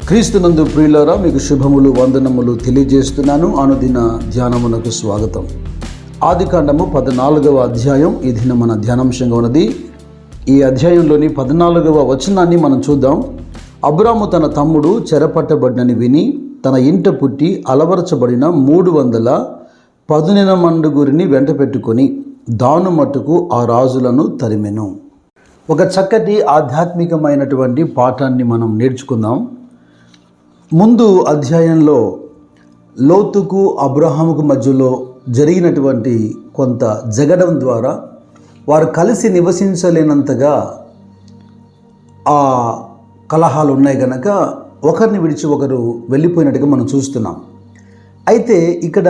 క్రీస్తునందు ప్రియులారా, మీకు శుభములు వందనములు తెలియజేస్తున్నాను. అనుదిన ధ్యానమునకు స్వాగతం. ఆదికాండము 14వ అధ్యాయం ఈ దిన మన ధ్యానాంశంగా ఉన్నది. ఈ అధ్యాయంలోని 14వ వచనాన్ని మనం చూద్దాం. అబ్రాము తన తమ్ముడు చెరపట్టబడినని విని తన ఇంట పుట్టి అలవరచబడిన 310 మండుగురిని వెంట పెట్టుకొని దాను మట్టుకు ఆ రాజులను తరిమెను. ఒక చక్కటి ఆధ్యాత్మికమైనటువంటి పాఠాన్ని మనం నేర్చుకుందాం. ముందు అధ్యాయంలో లోతుకు అబ్రహాముకు మధ్యలో జరిగినటువంటి కొంత జగడం ద్వారా వారు కలిసి నివసించలేనంతగా ఆ కలహాలు ఉన్నాయి కనుక ఒకరిని విడిచి ఒకరు వెళ్ళిపోయినట్టుగా మనం చూస్తున్నాం. అయితే ఇక్కడ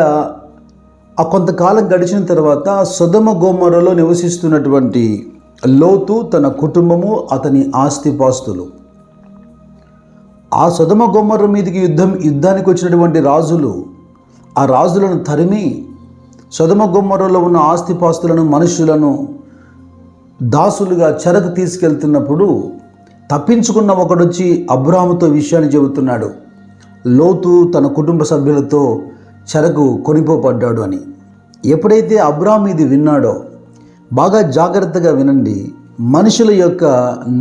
ఆ కొంతకాలం గడిచిన తర్వాత సొదొమ గొమొర్రాలో నివసిస్తున్నటువంటి లోతు, తన కుటుంబము, అతని ఆస్తిపాస్తులు, ఆ సొదొమ గొమొర్రా మీదకి యుద్ధానికి వచ్చినటువంటి రాజులు ఆ రాజులను తరిమి సొదొమ గొమొర్రాలో ఉన్న ఆస్తిపాస్తులను, మనుషులను దాసులుగా చెరకు తీసుకెళ్తున్నప్పుడు తప్పించుకున్న ఒకడొచ్చి అబ్రాముతో విషయాన్ని చెబుతున్నాడు. లోతు తన కుటుంబ సభ్యులతో చెరకు కొనిపోబడ్డాడు అని. ఎప్పుడైతే అబ్రాము ఇది విన్నాడో, బాగా జాగ్రత్తగా వినండి, మనుషుల యొక్క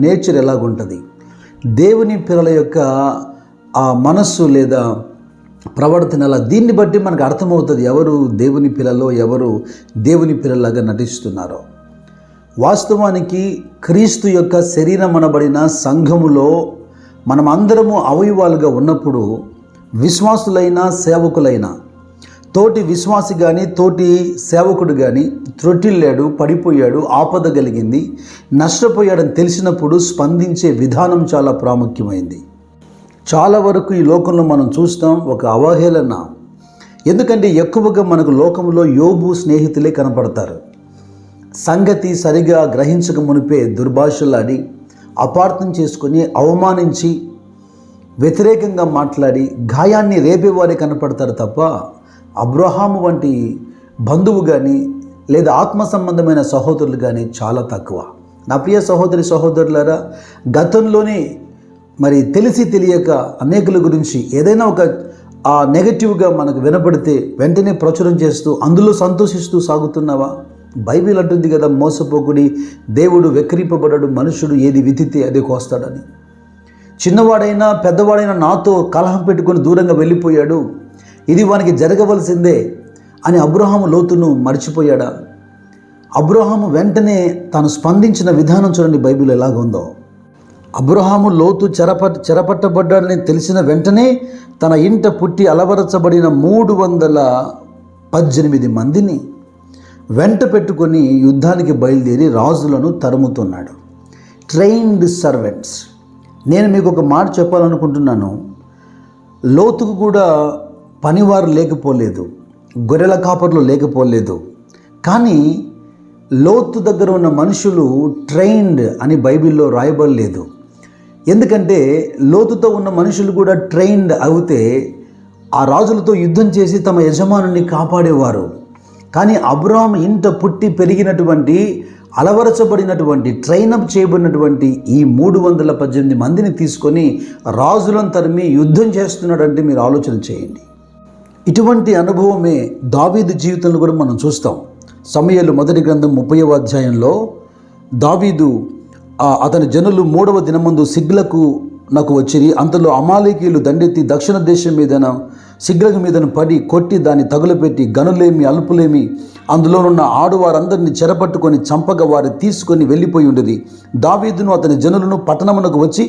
నేచర్ ఎలాగుంటుంది, దేవుని పిల్లల యొక్క ఆ మనస్సు లేదా ప్రవర్తన ఎలా, దీన్ని బట్టి మనకు అర్థమవుతుంది ఎవరు దేవుని పిల్లలో, ఎవరు దేవుని పిల్లలాగా నటిస్తున్నారో. వాస్తవానికి క్రీస్తు యొక్క శరీరం అనబడిన సంఘములో మనం అందరము అవయవాలుగా ఉన్నప్పుడు విశ్వాసులైన సేవకులైన తోటి విశ్వాసి కానీ తోటి సేవకుడు కానీ త్రొట్టిల్లాడు, పడిపోయాడు, ఆపద కలిగింది, నష్టపోయాడని తెలిసినప్పుడు స్పందించే విధానం చాలా ప్రాముఖ్యమైంది. చాలా వరకు ఈ లోకంలో మనం చూస్తాం ఒక అవహేళన. ఎందుకంటే ఎక్కువగా మనకు లోకంలో యోబు స్నేహితులే కనపడతారు. సంగతి సరిగా గ్రహించక మునిపే దుర్భాషలాడి, అపార్థం చేసుకొని, అవమానించి, వ్యతిరేకంగా మాట్లాడి గాయాన్ని రేపేవారే కనపడతారు తప్ప అబ్రహాము వంటి బంధువు కానీ లేదా ఆత్మ సంబంధమైన సహోదరులు కానీ చాలా తక్కువ. నా ప్రియ సహోదరి సహోదరులారా, గతంలోనే మరి తెలిసి తెలియక అనేకుల గురించి ఏదైనా ఒక నెగటివ్గా మనకు వినపడితే వెంటనే ప్రచురం చేస్తూ అందులో సంతోషిస్తూ సాగుతున్నావా? బైబిల్ అంటుంది కదా, మోసపోకుడి, దేవుడు వెక్కిరింపబడడు, మనుషుడు ఏది విధితే అదే కోస్తాడని. చిన్నవాడైనా పెద్దవాడైనా నాతో కలహం పెట్టుకొని దూరంగా వెళ్ళిపోయాడు, ఇది వానికి జరగవలసిందే అని అబ్రహాము లోతును మర్చిపోయాడా? అబ్రహాము వెంటనే తాను స్పందించిన విధానం చూడండి బైబిల్ ఎలాగుందో. అబ్రహాము లోతు చెరపట్టబడ్డాడని తెలిసిన వెంటనే తన ఇంట పుట్టి అలవరచబడిన 318 మందిని వెంట పెట్టుకొని యుద్ధానికి బయలుదేరి రాజులను తరుముతున్నాడు. Trained servants. నేను మీకు ఒక మాట చెప్పాలనుకుంటున్నాను. లోతుకు కూడా పనివారు లేకపోలేదు, గొర్రెల కాపర్లు లేకపోలేదు. కానీ లోతు దగ్గర ఉన్న మనుషులు ట్రైన్డ్ అని బైబిల్లో రాయబడలేదు. ఎందుకంటే లోతుతో ఉన్న మనుషులు కూడా ట్రైన్డ్ అవుతే ఆ రాజులతో యుద్ధం చేసి తమ యజమానుని కాపాడేవారు. కానీ అబ్రాహాము ఇంట పుట్టి పెరిగినటువంటి, అలవరచబడినటువంటి, ట్రైనప్ చేయబడినటువంటి ఈ 318 మందిని తీసుకొని రాజులను తరిమి యుద్ధం చేస్తున్నాడంటే మీరు ఆలోచన చేయండి. ఇటువంటి అనుభవమే దావీదు జీవితంలో కూడా మనం చూస్తాం. సమూయేలు మొదటి గ్రంథం 30వ అధ్యాయంలో దావీదు అతని జనులు 3వ దినమందు సిగ్లకు నాకు వచ్చిరి. అంతలో అమాలేకీయులు దండెత్తి దక్షిణ దేశం మీదన సిగ్లకు మీదను పడి కొట్టి దాన్ని తగులపెట్టి గనులేమి అల్పులేమి అందులోనున్న ఆడువారందరినీ చెరపట్టుకొని చంపగా వారు తీసుకొని వెళ్ళిపోయి ఉండేది. దావీదును అతని జనులను పట్టణమునకు వచ్చి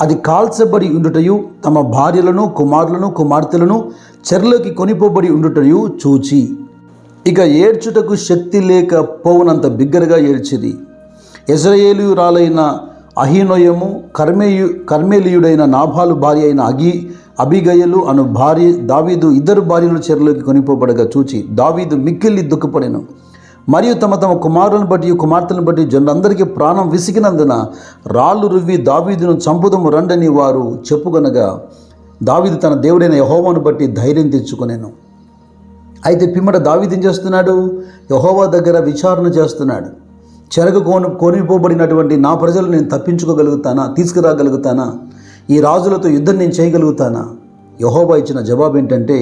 అది కాల్చబడి ఉండుటయు, తమ భార్యలను, కుమారులను, కుమార్తెలను చెరలోకి కొనిపోబడి ఉండుటయు చూచి ఇక ఏడ్చుటకు శక్తి లేకపోవునంత బిగ్గరగా ఏడ్చిరి. యెజ్రెయేలీయురాలైన అహీనోయము, కర్మేలీయుడైన నాబాలు భార్య అయిన అబీగయలు అను భార్య దావీదు 2 భార్యలను చెరలోకి కొనిపోబడగా చూచి దావీదు మిక్కిలి దుఃఖపడెను. మరియు తమ తమ కుమారులను బట్టి కుమార్తెలను బట్టి జనులందరికీ ప్రాణం విసిగినందున రాళ్ళు రువ్వి దావీదును చంపుదము రండని వారు చెప్పుకొనగా దావీదు తన దేవుడైన యెహోవాను బట్టి ధైర్యం తెచ్చుకొనెను. అయితే పిమ్మట దావీదు ఏం చేస్తున్నాడు? యెహోవా దగ్గర విచారణ చేస్తున్నాడు. చెరకు కొనిపోబడినటువంటి నా ప్రజలు నేను తప్పించుకోగలుగుతానా, తీసుకురాగలుగుతానా? ఈ రాజులతో యుద్ధం నేను చేయగలుగుతానా? యెహోవా ఇచ్చిన జవాబు ఏంటంటే,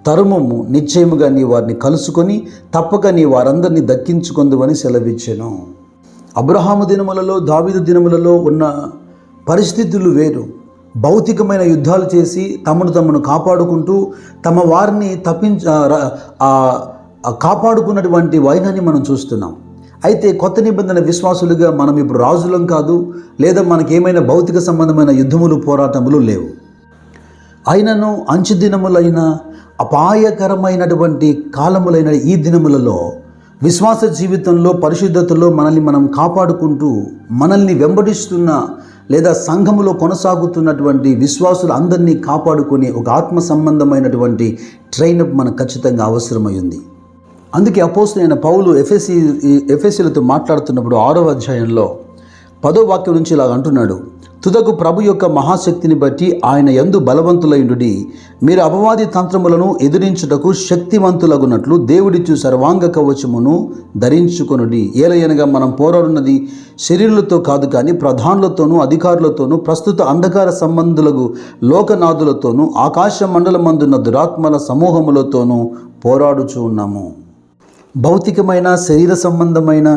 తరుమము, నిశ్చయముగా నీ వారిని కలుసుకొని తప్పక నీ వారందరినీ దక్కించుకొందువని సెలవిచ్చెను. అబ్రహాము దినములలో, దావీదు దినములలో ఉన్న పరిస్థితులు వేరు. భౌతికమైన యుద్ధాలు చేసి తమను కాపాడుకుంటూ తమ వారిని కాపాడుకున్నటువంటి వైనాన్ని మనం చూస్తున్నాం. అయితే కొత్త నిబంధన విశ్వాసులుగా మనం ఇప్పుడు రాజులం కాదు, లేదా మనకేమైనా భౌతిక సంబంధమైన యుద్ధములు, పోరాటములు లేవు. అయినను అంచు దినములైన అపాయకరమైనటువంటి కాలములైన ఈ దినములలో విశ్వాస జీవితంలో, పరిశుద్ధతలో మనల్ని మనం కాపాడుకుంటూ మనల్ని వెంబడిస్తున్న లేదా సంఘములో కొనసాగుతున్నటువంటి విశ్వాసులు అందరినీ కాపాడుకునే ఒక ఆత్మ సంబంధమైనటువంటి ట్రైనప్ మనకు ఖచ్చితంగా అవసరమైంది. అందుకే అపోస్తలుడైన పౌలు ఎఫెసీలతో మాట్లాడుతున్నప్పుడు 6వ అధ్యాయంలో 10వ వాక్యం నుంచి ఇలా అంటున్నాడు, తుదకు ప్రభు యొక్క మహాశక్తిని బట్టి ఆయన యందు బలవంతులైండుడి, మీరు అపవాది తంత్రములను ఎదిరించుటకు శక్తివంతులగునట్లు దేవుడిచ్చు సర్వాంగ కవచమును ధరించుకొనుడి. ఏలయనగా మనం పోరాడున్నది శరీరులతో కాదు, కానీ ప్రధానులతోనూ అధికారులతోనూ ప్రస్తుత అంధకార సంబంధులకు లోకనాథులతోనూ ఆకాశ మండలమందున్న దురాత్మల సమూహములతోనూ పోరాడుచూ ఉన్నాము. భౌతికమైన, శరీర సంబంధమైన,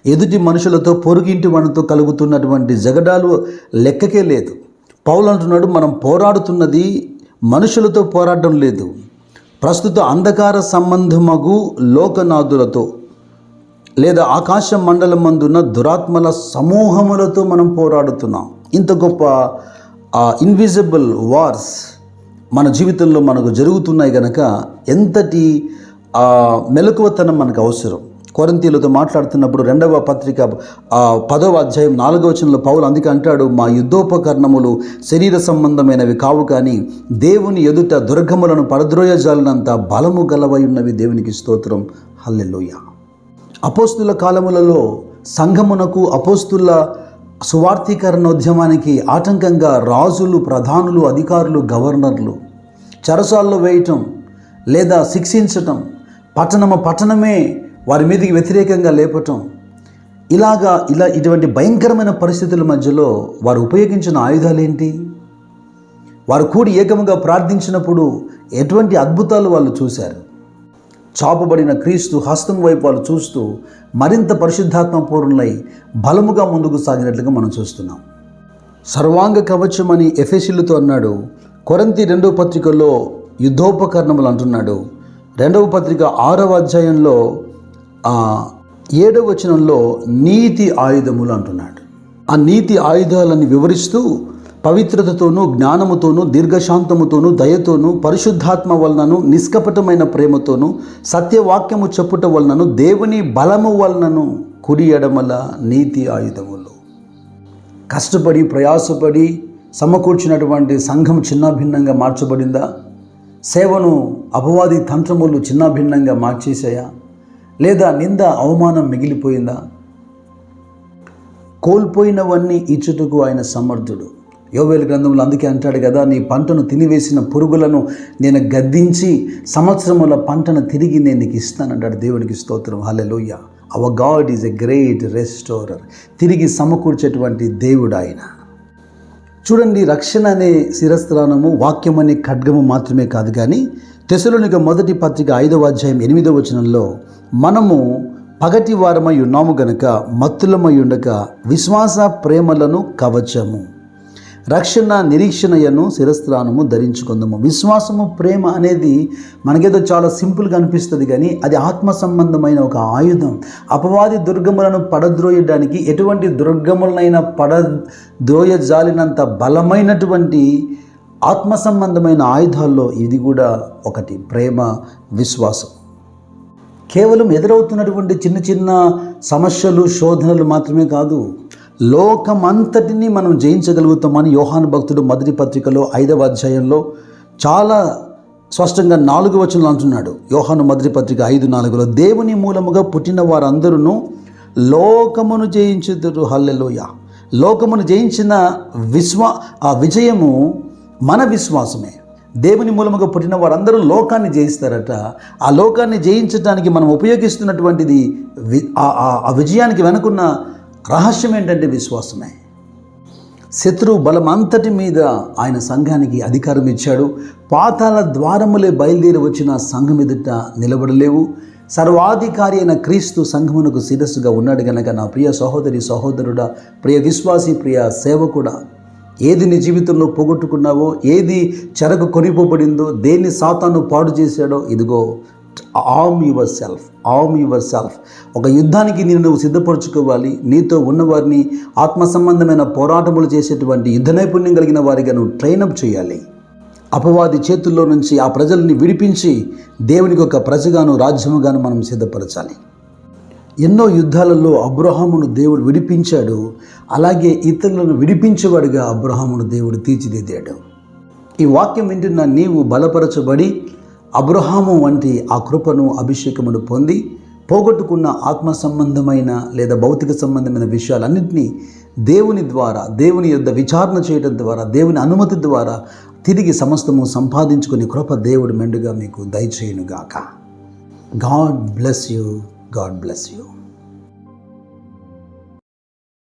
ఎదుటి మనుషులతో, పొరుగింటి వానితో కలుగుతున్నటువంటి జగడాలు లెక్కకే లేదు. పౌలు అంటున్నాడు, మనం పోరాడుతున్నది మనుషులతో పోరాడడం లేదు, ప్రస్తుత అంధకార సంబంధమగు లోకనాథులతో లేదా ఆకాశ మండలమందున్న దురాత్మల సమూహములతో మనం పోరాడుతున్నాం. ఇంత గొప్ప ఇన్విజిబుల్ వార్స్ మన జీవితంలో మనకు జరుగుతున్నాయి కనుక ఎంతటి మెలకువతనం మనకు అవసరం. కొరింథీయులతో మాట్లాడుతున్నప్పుడు 2వ పత్రిక 10వ అధ్యాయం 4వ వచనంలో పౌలు అందుకే అంటాడు, మా యుద్ధోపకరణములు శరీర సంబంధమైనవి కావు, కానీ దేవుని ఎదుట దుర్గములను పరద్రోయజాలినంత బలము గలవై ఉన్నవి. దేవునికి స్తోత్రం, హల్లెలూయా. అపోస్తుల కాలములలో సంఘమునకు, అపోస్తుల సువార్తీకరణోద్యమానికి ఆటంకంగా రాజులు, ప్రధానులు, అధికారులు, గవర్నర్లు చెరసాల్లో వేయటం లేదా శిక్షించటం, పట్టణమే వారి మీదకి వ్యతిరేకంగా లేపటం, ఇటువంటి భయంకరమైన పరిస్థితుల మధ్యలో వారు ఉపయోగించిన ఆయుధాలు ఏంటి? వారు కూడి ఏకముగా ప్రార్థించినప్పుడు ఎటువంటి అద్భుతాలు వాళ్ళు చూశారు. చాపబడిన క్రీస్తు హస్తం వైపు వాళ్ళు చూస్తూ మరింత పరిశుద్ధాత్మ పూర్ణులై బలముగా ముందుకు సాగినట్లుగా మనం చూస్తున్నాం. సర్వాంగ కవచం అని ఎఫెసీయులతో అన్నాడు. కొరింథీ 2వ పత్రికలో యుద్ధోపకరణములు అంటున్నాడు. 2వ పత్రిక 6వ అధ్యాయంలో 7వ వచనంలో నీతి ఆయుధములు అంటున్నాడు. ఆ నీతి ఆయుధాలని వివరిస్తూ పవిత్రతతోనూ, జ్ఞానముతోనూ, దీర్ఘశాంతముతోనూ, దయతోనూ, పరిశుద్ధాత్మ వలనను, నిష్కపటమైన ప్రేమతోనూ, సత్యవాక్యము చెప్పుట వలనను, దేవుని బలము వలనను కుడి ఎడమల నీతి ఆయుధములు. కష్టపడి ప్రయాసపడి సమకూర్చినటువంటి సంఘం చిన్నాభిన్నంగా మార్చబడిందా? సేవను అపవాది తంత్రములు చిన్నాభిన్నంగా మార్చేసాయా? లేదా నింద, అవమానం మిగిలిపోయిందా? కోల్పోయినవన్నీ ఇచ్చుటకు ఆయన సమర్థుడు. యోవేలు గ్రంథంలో అందుకే అంటాడు కదా, నీ పంటను తినివేసిన పురుగులను నేను గద్దించి సంవత్సరముల పంటను తిరిగి నేను నీకు ఇస్తానంటాడు. దేవునికి స్తోత్రం, హల్లెలూయా. Our God is a great restorer. తిరిగి సమకూర్చేటువంటి దేవుడు ఆయన. చూడండి, రక్షణ అనే శిరస్త్రాణము, వాక్యం అనే ఖడ్గము మాత్రమే కాదు, కానీ తెస్సలోనిక మొదటి పత్రిక 5వ అధ్యాయం 8వ వచనంలో మనము పగటి వారమై ఉన్నాము గనుక మత్తులమై ఉండక విశ్వాస ప్రేమలను కవచము, రక్షణ నిరీక్షణయను శిరస్త్రాణము ధరించుకుందాము. విశ్వాసము, ప్రేమ అనేది మనకేదో చాలా సింపుల్గా అనిపిస్తుంది, కానీ అది ఆత్మ సంబంధమైన ఒక ఆయుధం. అపవాది దుర్గములను పడద్రోయడానికి ఎటువంటి దుర్గములనైనా పడద్రోయజాలినంత బలమైనటువంటి ఆత్మ సంబంధమైన ఆయుధాల్లో ఇది కూడా ఒకటి. ప్రేమ, విశ్వాసం. కేవలం ఎదురవుతున్నటువంటి చిన్న చిన్న సమస్యలు, శోధనలు మాత్రమే కాదు, లోకమంతటిని మనం జయించగలుగుతామని యోహాను భక్తుడు మొదటి పత్రికలో 5వ అధ్యాయంలో చాలా స్పష్టంగా 4వ వచనంలో అంటున్నాడు. యోహాను మొదటి పత్రిక 5:4లో దేవుని మూలముగా పుట్టిన వారందరూ లోకమును జయించుదురు. హల్లెలూయా. లోకమును జయించిన విజయము మన విశ్వాసమే. దేవుని మూలముగా పుట్టిన వారందరూ లోకాన్ని జయిస్తారట. ఆ లోకాన్ని జయించడానికి మనం ఉపయోగిస్తున్నటువంటిది, ఆ విజయానికి వెనుకున్న రహస్యం ఏంటంటే విశ్వాసమే. శత్రువు బలం అంతటి మీద ఆయన సంఘానికి అధికారం ఇచ్చాడు. పాతాళ ద్వారములే బయలుదేరి వచ్చిన సంఘం ఎదుట నిలబడలేవు. సర్వాధికారి అయిన క్రీస్తు సంఘమునకు శిరస్సుగా ఉన్నాడు గనక నా ప్రియ సహోదరి సహోదరుడా, ప్రియ విశ్వాసి, ప్రియ సేవకుడా, ఏది నీ జీవితంలో పోగొట్టుకున్నావో, ఏది చెరకు కొనిపోబడిందో, దేన్ని సాతాను పాడు చేశాడో, ఇదిగో ఆర్మ్ యువర్ సెల్ఫ్. ఒక యుద్ధానికి నువ్వు సిద్ధపరచుకోవాలి. నీతో ఉన్నవారిని ఆత్మ సంబంధమైన పోరాటములు చేసేటువంటి యుద్ధ నైపుణ్యం కలిగిన వారిగా నువ్వు ట్రైనప్ చేయాలి. అపవాది చేతుల్లో నుంచి ఆ ప్రజల్ని విడిపించి దేవునికి ఒక ప్రజగాను రాజ్యముగాను మనం సిద్ధపరచాలి. ఎన్నో యుద్ధాలలో అబ్రహామును దేవుడు విడిపించాడు. అలాగే ఇతరులను విడిపించేవాడిగా అబ్రహామును దేవుడు తీర్చిదిద్దాడు. ఈ వాక్యం వింటున్న నీవు బలపరచబడి అబ్రహాము వంటి ఆ కృపను, అభిషేకమును పొంది పోగొట్టుకున్న ఆత్మ సంబంధమైన లేదా భౌతిక సంబంధమైన విషయాలన్నింటినీ దేవుని ద్వారా, దేవుని యొద్ద విచారణ చేయడం ద్వారా, దేవుని అనుమతి ద్వారా తిరిగి సమస్తము సంపాదించుకునే కృప దేవుడు మెండుగా మీకు దయచేయునుగాక. God bless you.